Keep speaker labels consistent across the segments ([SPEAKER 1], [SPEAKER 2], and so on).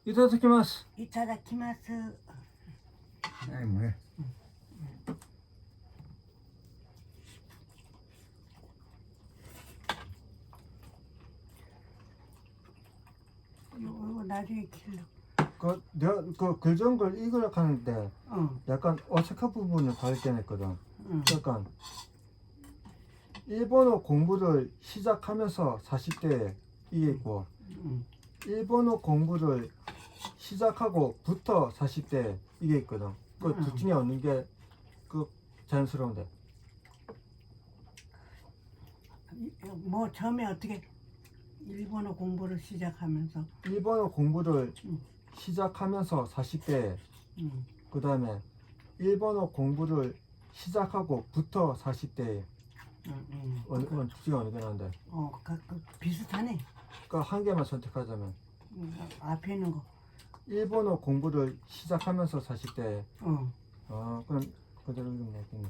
[SPEAKER 1] いただきます。
[SPEAKER 2] いただきます。
[SPEAKER 1] はい、もうね。
[SPEAKER 2] 이거 나중에 길러.
[SPEAKER 1] 내가 글전 걸 읽으려 하는데
[SPEAKER 2] 응.
[SPEAKER 1] 약간 어색한 부분을 발견했거든.
[SPEAKER 2] 응.
[SPEAKER 1] 약간 일본어 공부를 시작하면서 40대에 이게 있고
[SPEAKER 2] 응.
[SPEAKER 1] 일본어 공부를 시작하고부터 40대 이게 있거든. 그 둘 중에 어느 게 자연스러운데.
[SPEAKER 2] 뭐 처음에 어떻게 일본어 공부를 시작하면서.
[SPEAKER 1] 일본어 공부를
[SPEAKER 2] 응.
[SPEAKER 1] 시작하면서 40대
[SPEAKER 2] 응.
[SPEAKER 1] 그 다음에 일본어 공부를 시작하고부터 40대
[SPEAKER 2] 응.
[SPEAKER 1] 어느 둘 중에 어느 게 나은데?
[SPEAKER 2] 비슷하네.
[SPEAKER 1] 그러니까 한 개만 선택하자면
[SPEAKER 2] 앞에 있는 거.
[SPEAKER 1] 일본어 공부를 시작하면서 40대. 그럼 그대로 읽으면 되겠네.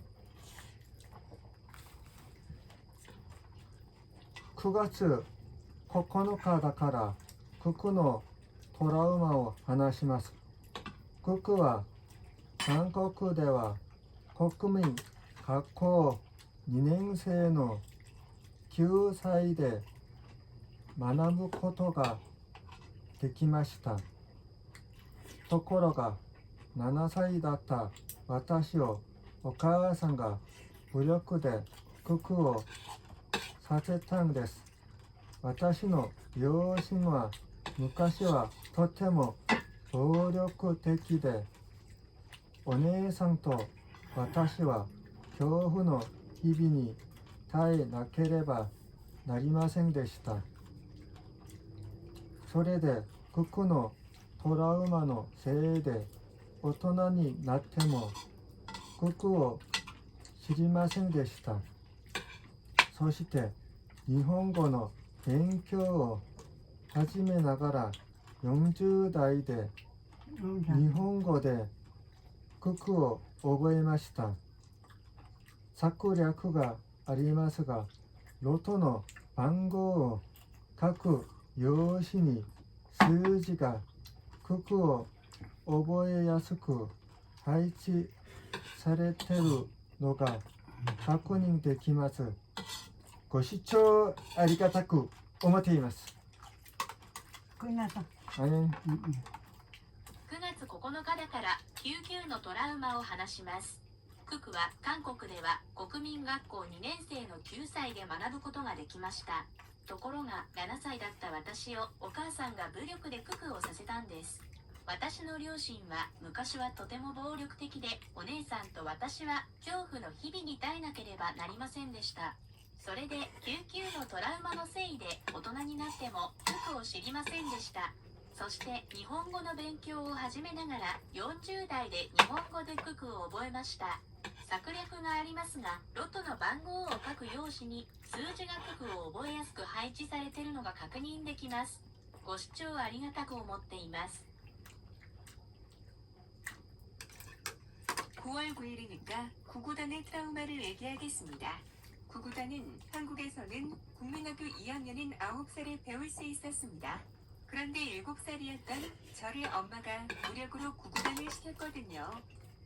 [SPEAKER 1] 9月9日だから九九のトラウマを話します。九九は韓国では国民学校2年生の9歳で学ぶことができました。ところが7歳だった私をお母さんが武力で九九をさせたんです。私の両親は昔はとても暴力的で、お姉さんと私は恐怖の日々に耐えなければなりませんでした。それで九九のトラウマのせいで大人になっても九九を知りませんでした。そして日本語の勉強を始めながら40代で日本語で九九を覚えました。策略がありますが、ロトの番号を書く用紙に数字が九九を覚えやすく配置されてるのが確認できます。ご視聴ありがたく思っています。
[SPEAKER 2] 끝났어.
[SPEAKER 1] 9
[SPEAKER 3] 月9日だから99のトラウマを話します。九九は韓国では国民学校2年生の9歳で学ぶことができました。ところが7歳だった私をお母さんが武力で九九をさせたんです。私の両親は昔はとても暴力的で、お姉さんと私は恐怖の日々に耐えなければなりませんでした。それで99のトラウマのせいで大人になっても九九を知りませんでした。そして日本語の勉強を始めながら40代で日本語で九九を覚えました。策略がありますが、ロトの番号を書く用紙に数字が九九を覚えやすく配置されているのが確認できます。ご視聴ありがたく思っています。
[SPEAKER 4] 9월 9일이니까 구구단의 트라우마를 얘기하겠습니다. 구구단은 한국에서는 국민학교 2학년인 9살에 배울 수 있었습니다. 그런데 7살이었던 저를 엄마가 무력으로 구구단을 시켰거든요.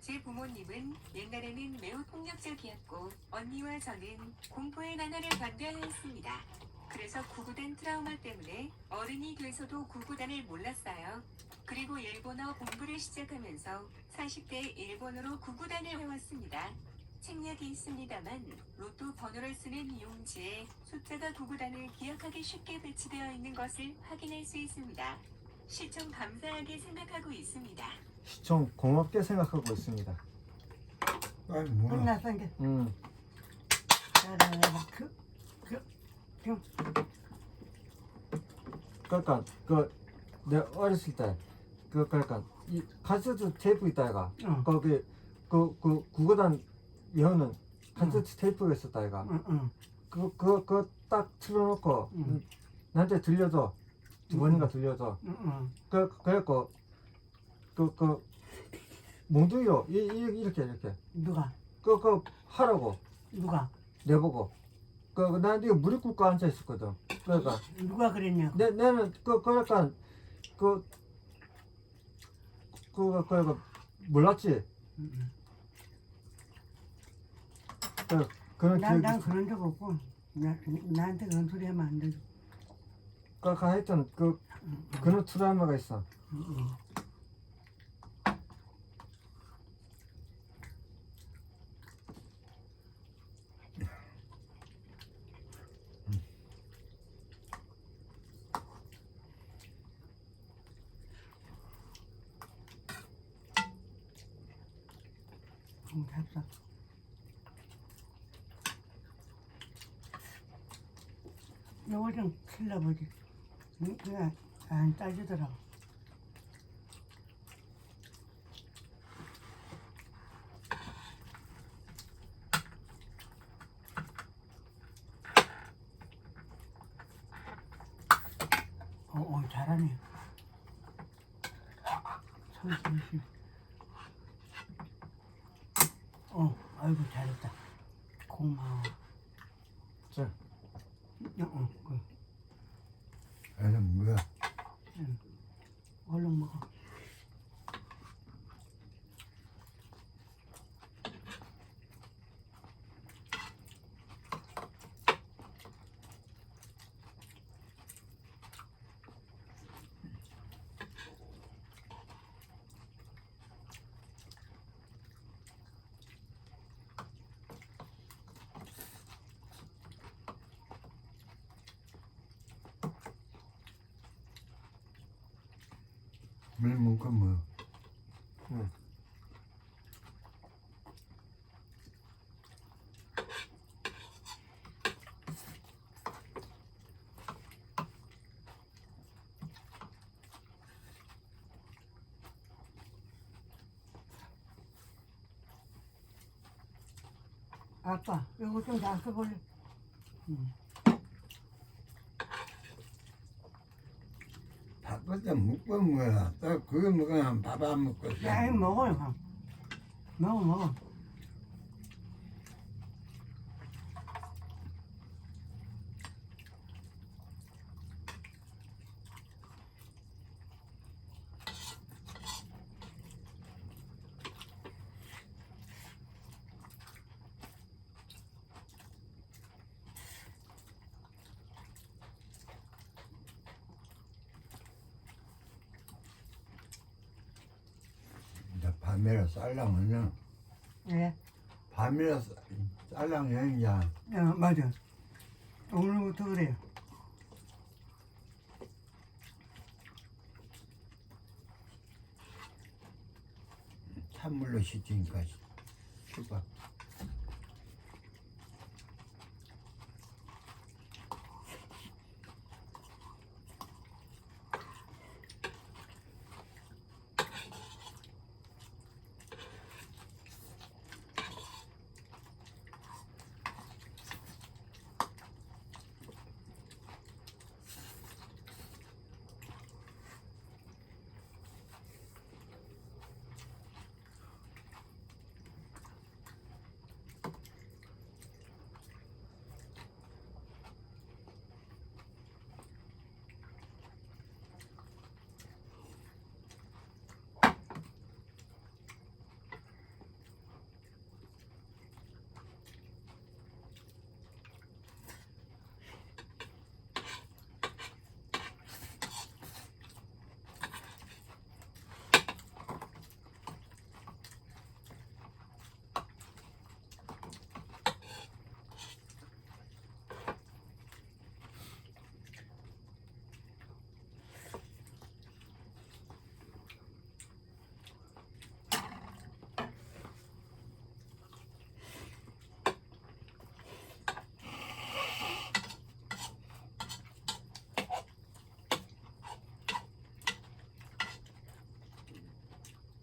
[SPEAKER 4] 제 부모님은 옛날에는 매우 폭력적이었고 언니와 저는 공포의 나날을 견뎌야 했습니다. 그래서 구구단 트라우마 때문에 어른이 돼서도 구구단을 몰랐어요. 그리고 일본어 공부를 시작하면서 40대 일본어로 구구단을 외웠습니다. 책략이 있습니다만 로또 번호를 쓰는 용지에 숫자가 구구단을 기억하기 쉽게 배치되어 있는 것을 확인할 수 있습니다. 시청 감사하게 생각하고 있습니다.
[SPEAKER 1] 시청 고맙게 생각하고 있습니다.
[SPEAKER 5] 아이 뭐야.
[SPEAKER 2] 끝났어 이제.
[SPEAKER 1] 그러니까 내가 어렸을 때 그러니까 이 카세트 테이프 있다가 거기 구구단 여는 카세트 테이프가 있었다 이가. 그거 딱 틀어놓고 나한테 들려줘. 두 번인가 들려줘. 그래갖고 몽둥이로 이렇게
[SPEAKER 2] 누가?
[SPEAKER 1] 그거 하라고
[SPEAKER 2] 누가?
[SPEAKER 1] 내보고 난 이거 무릎 꿇고 앉아 있었거든. 그러니까
[SPEAKER 2] 누가 그랬냐고.
[SPEAKER 1] 내는 약간 그거 몰랐지?
[SPEAKER 2] 응.
[SPEAKER 1] 그런
[SPEAKER 2] 난 그런 적 없고 나한테 그런 소리 하면 안 되죠.
[SPEAKER 1] 아까 했던 그런 트라우마가 있어.
[SPEAKER 2] 응. 잡사. 요거 좀 칠러보지. 그냥 안 따지더라고. 잘하네. 손. 아이고 잘했다. 고마워.
[SPEAKER 1] 자,
[SPEAKER 5] 애는 뭐야?
[SPEAKER 2] 얼른 먹어.
[SPEAKER 5] 물 먹고 뭐?
[SPEAKER 1] 응.
[SPEAKER 2] 아빠, 이거 좀 놔둬볼래? 응.
[SPEAKER 5] 밥부터 먹고 뭐야? 또 그거 먹으면 밥 안 먹고.
[SPEAKER 2] 야, 이거 먹어요, 형. 먹어.
[SPEAKER 5] 이제 밤이라 쌀랑은요.
[SPEAKER 2] 예.
[SPEAKER 5] 밤이라 쌀랑 여행자.
[SPEAKER 2] 맞아. 오늘부터 그래요.
[SPEAKER 5] 찬물로 씻으니까 슈가.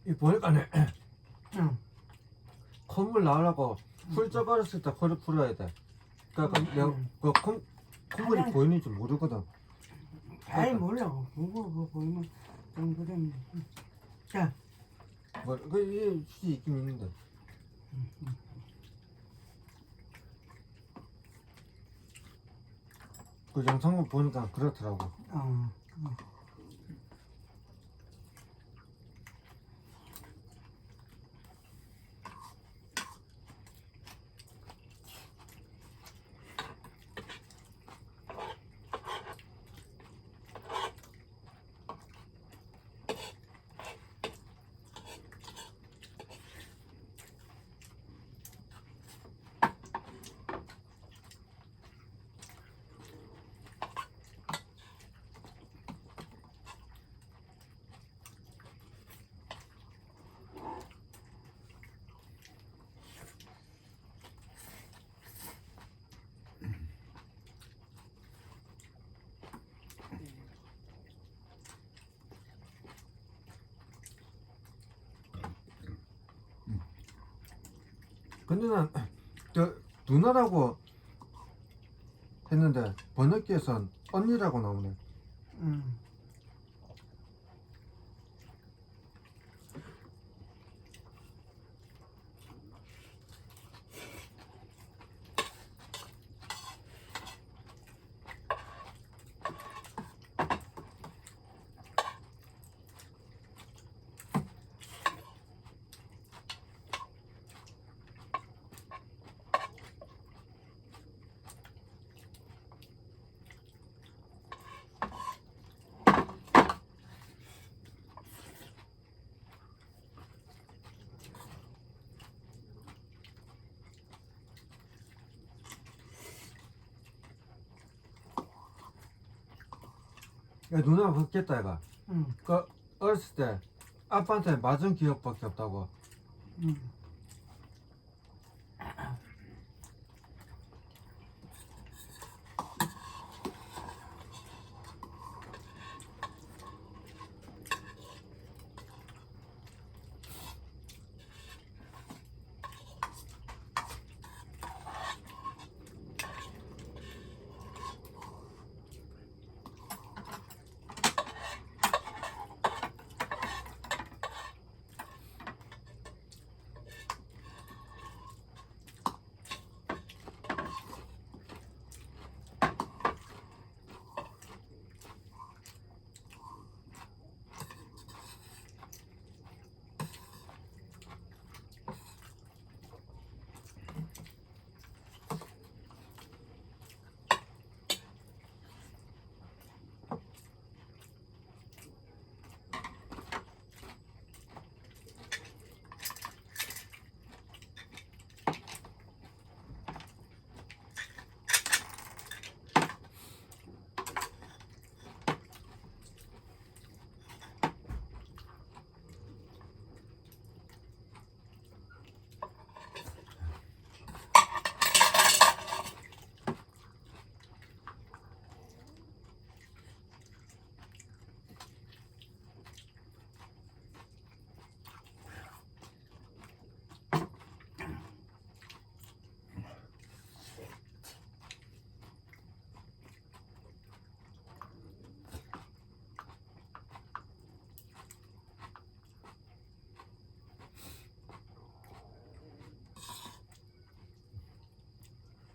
[SPEAKER 1] 이 보니까네
[SPEAKER 2] 응.
[SPEAKER 1] 콧물 나오려고 훌쩍거렸을 때 코를 풀어야 돼. 그러니까 내가 콧물이
[SPEAKER 2] 가장-
[SPEAKER 1] 보이는 줄 모르거든.
[SPEAKER 2] 잘 몰라. 그거 보이면 좀 그래. 자,
[SPEAKER 1] 이게 수지 있긴 있는데. 그 영상을 보니까 그렇더라고. 근데 난 저 누나라고 했는데 번역기에선 언니라고 나오네.
[SPEAKER 2] 응.
[SPEAKER 1] 야, 누나가 그랬겠다 얘가.
[SPEAKER 2] 응.
[SPEAKER 1] 그 어렸을 때 아빠한테 맞은 기억밖에 없다고.
[SPEAKER 2] 응.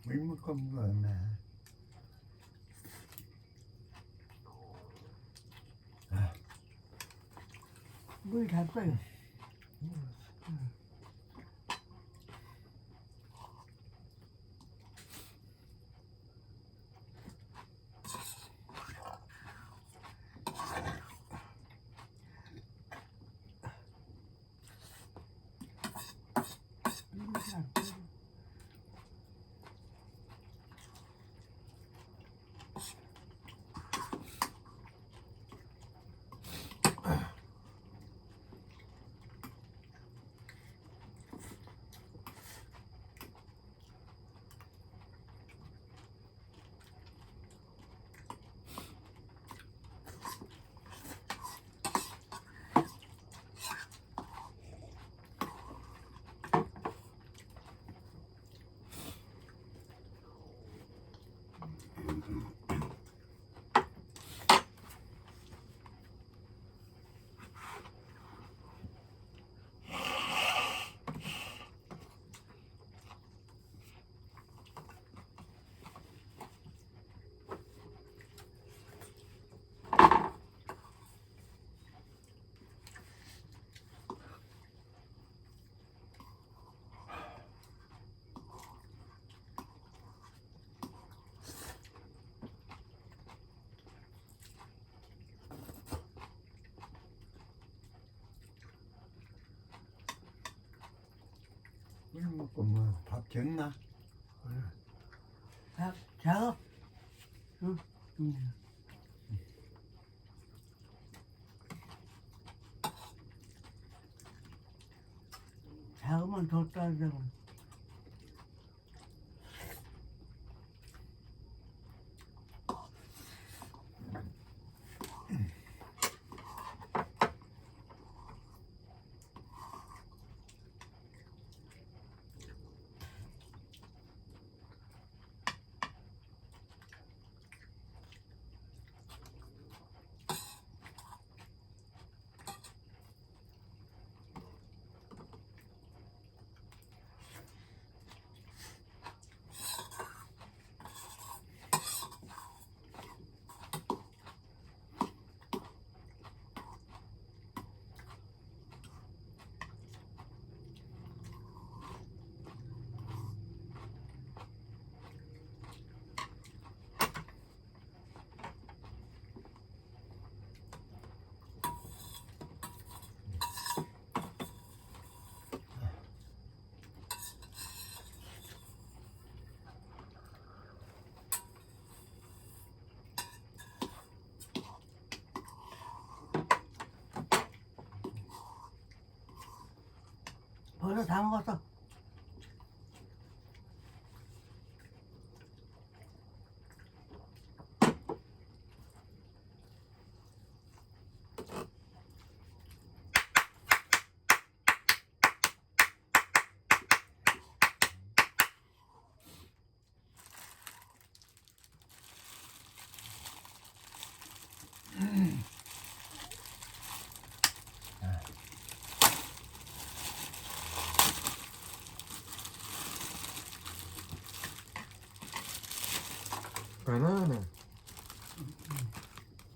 [SPEAKER 5] 물 먹고 먹었네.
[SPEAKER 2] 물 잡고요. 물 잡고.
[SPEAKER 5] 물 먹고 뭐 밥 졌나?
[SPEAKER 2] 밥 작업. 응. 응. 작으면 더 따르고. 벌써 다 먹었어.
[SPEAKER 1] 바나나.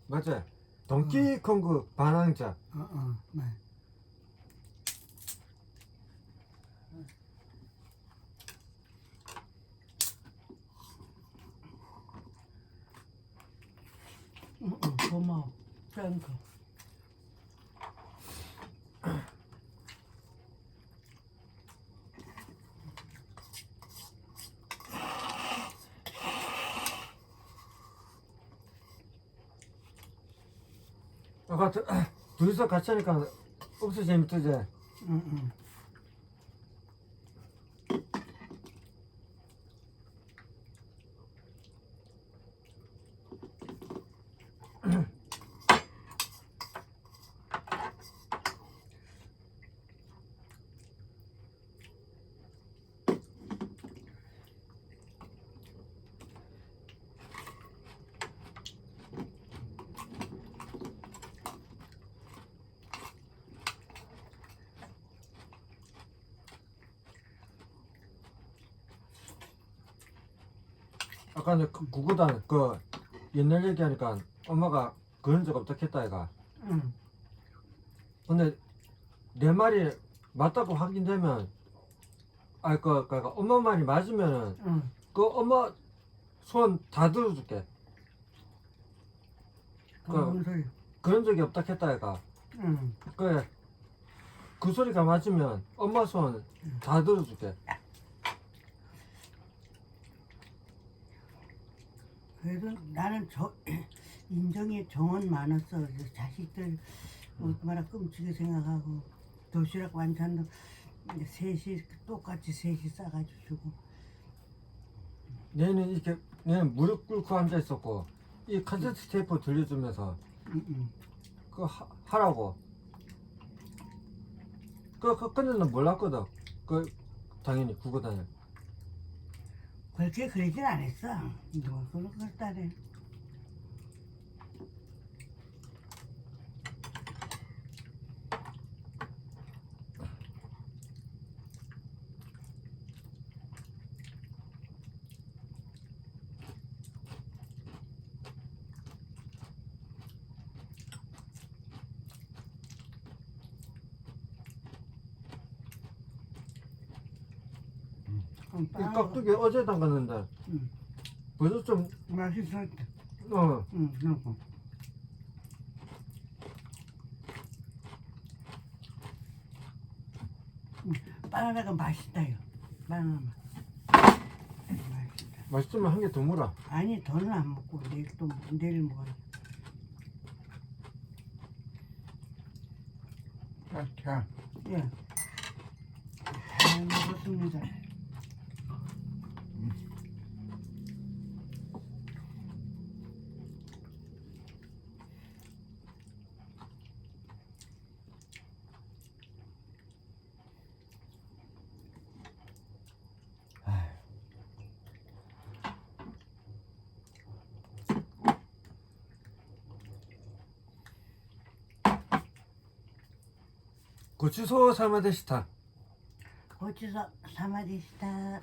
[SPEAKER 1] 맞지? 동키콩그 바나나자.
[SPEAKER 2] 네. 고마워. 짠 거.
[SPEAKER 1] 아까 둘이서 같이 하니까 없어 재밌지?
[SPEAKER 2] 응.
[SPEAKER 1] 아까 그 구구단 그 옛날 얘기하니까 엄마가 그런 적 없다 했다 이가.
[SPEAKER 2] 응.
[SPEAKER 1] 근데 내 말이 맞다고 확인되면 엄마 말이 맞으면은
[SPEAKER 2] 응.
[SPEAKER 1] 그 엄마 손 다 들어줄게.
[SPEAKER 2] 무슨 소리?
[SPEAKER 1] 그런 적이 없다 했다 이가.
[SPEAKER 2] 응.
[SPEAKER 1] 그 소리가 맞으면 엄마 손 다 들어줄게.
[SPEAKER 2] 그래도 나는 인정에 정은 많았어. 그래서 자식들 얼마나 끔찍하게 생각하고 도시락 반찬도 셋이 똑같이 셋이 싸가지고 주고.
[SPEAKER 1] 얘는 무릎 꿇고 앉아 있었고 이 카세트 테이프 들려주면서
[SPEAKER 2] 응.
[SPEAKER 1] 그 하라고. 근데 는 몰랐거든. 당연히 구구단을.
[SPEAKER 2] 그렇게 그러진 않았어. 누가 그랬다래.
[SPEAKER 1] 이 깍두기 어제 담갔는데
[SPEAKER 2] 응.
[SPEAKER 1] 벌써 좀
[SPEAKER 2] 맛있었다.
[SPEAKER 1] 어.
[SPEAKER 2] 응. 그리고 바나나가 맛있다요. 바나나 맛. 맛있다.
[SPEAKER 1] 맛있으면 한 개 더 물어.
[SPEAKER 2] 아니 더는 안 먹고 내일 먹어라.
[SPEAKER 5] 자,
[SPEAKER 2] 예. 잘 먹었습니다.
[SPEAKER 1] 고추소 사마데시타.
[SPEAKER 2] 고추서 사마디시타.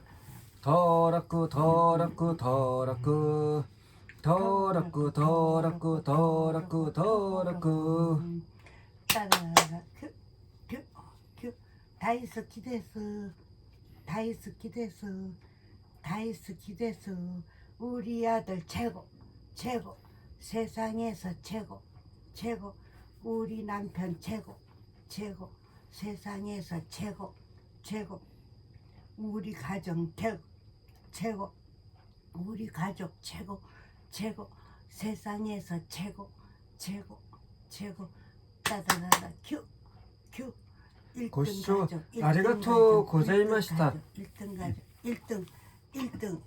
[SPEAKER 1] 더라쿠 더라쿠 더라쿠 더라쿠 더라쿠 더라쿠 더라쿠.
[SPEAKER 2] 따라라 큐 다이스키 데스 다이스키 데스 다이스키 데스 우리 아들 최고 세상에서 최고 우리 남편 최고 세상에서 최고 우리 가정 최고 우리 가족 최고 세상에서 최고 따다다다 큐
[SPEAKER 1] ご視聴ありがとうございました。
[SPEAKER 2] 1등 가져. 1등.